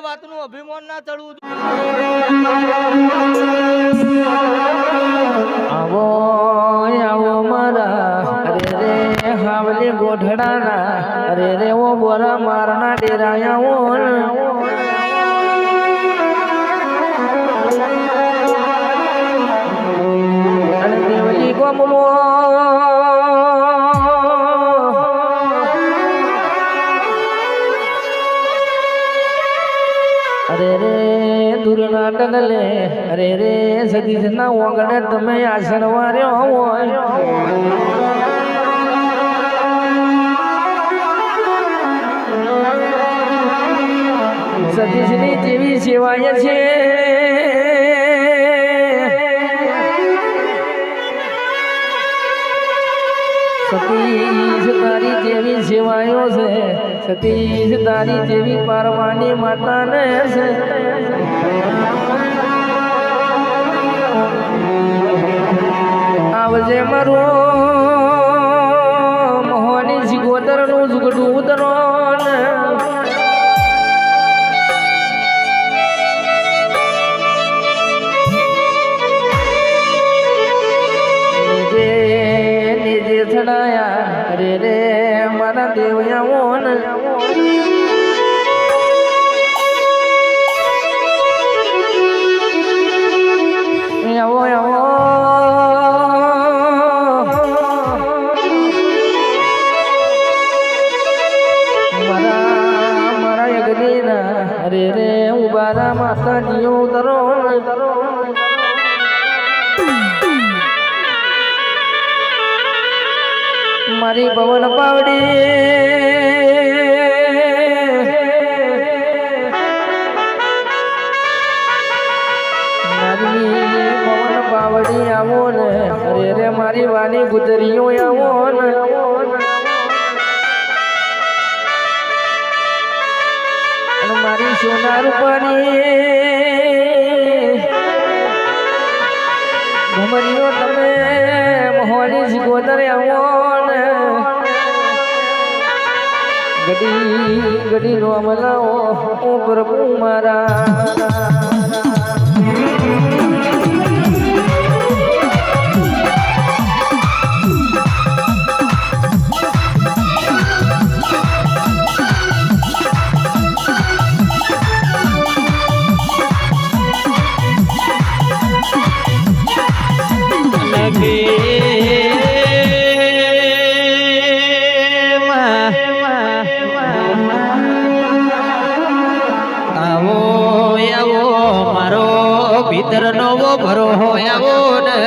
વાતનું અભિમાન ના ચડવું. આવો આવો મારા અરે રે હાવલી ગોઢડાના અરે રે ઓ બોરા મારના ડેરાયા અને દેવલી ગોમો અરે રે દુરના ટગલે અરે રે સતીશના ઓગણે તમે આસણવા રહ્યો હોય સતીશની જેવી સેવાય છે સતીશ તારી જેવી સેવાયો છે સતીશ તારી જેવી પારવાની માતાને છે આવજે મારો મોહની સિગોતરનું ઝુગડું ઉતરો નીજે છડાયા અરે રે મારા દેવયાઓ આવો આવો મારા યજ્ઞના અરે રે ઉબારા માતાજીઓ ઉતરો મારી પવન પાવડી પાવડી આવો ને અરે રે મારી વાની ગુજરીઓ આવો ને અને મારી સોના રૂપાની ઘમરીઓ તમે મોહની સિગોતર આવો ને ગડી નો અમલાઓ ઓ પ્રભુ મારા ભીતર નવો ભરો હોય આવો ને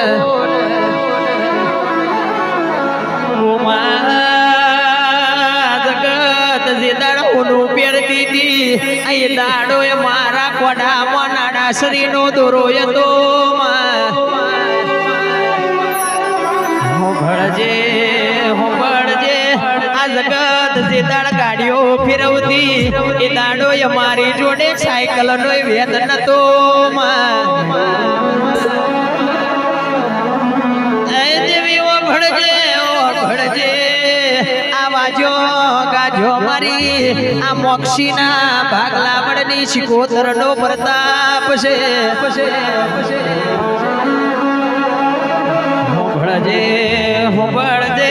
જગત જે દાડોનું પહેરતી હતી એ દાડો એ મારા કોડામાં નાડા શરીરનો દોરો હતો ભળજે આ જગત જે દાડ ગાડીઓ ફેરવતી એ દાડો મારી જોડે સાયકલ નો વેદ નતો ભળજે આવાજો ગાજો મારી આ મોક્ષીના ભાગલાવડની શિકોતર નો પ્રતાપ છે ભળજે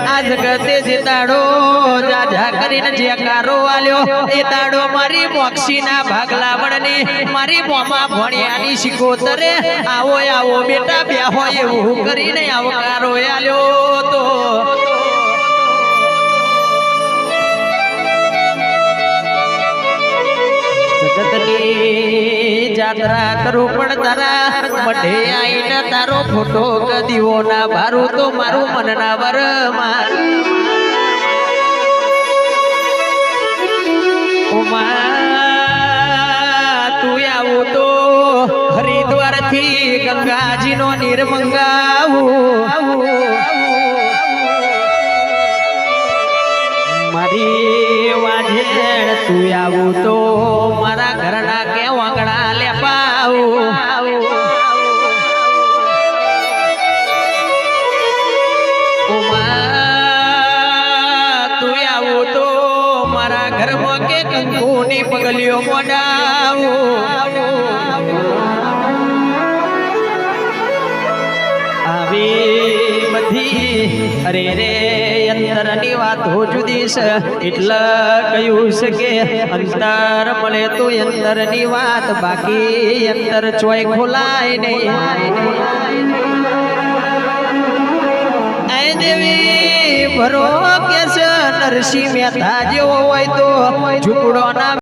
આ જગતે જે દાડો જાજા કરીને જે કારો આલ્યો એ દાડો મારી મોક્ષીના ભાગલાવડની મારી મોમાં ભણ્યાની શિકોતરે આવો આવો બેટા બે હોય એવું કરીને આવકારો આલ્યો તો જગતની જાત્રા કરું પણ તારા મઢે આઈને તારો ફોટો ગદીઓ ના ભારું તો મારું મન ના વરમાં તું આવું તો હરિદ્વાર થી ગંગાજી નો નીર મંગાવું મારી વાજેણ તું આવું તો મારા ઘરના કે વાંગડા લે પાવું તું આવું તો મારા ઘરમાં કે કંકુની પગલીઓ મોડા આવી બધી અરે રે અંતરની વાતો જુદી છે એટલે કહ્યું છે કે અંતર મળે તો અંતરની વાત બાકી અંતર ચોય ખોલાય નહીં દેવી ભરો કે છે નરસિંહ મહેતા જેવો હોય તો ઝૂકડો ના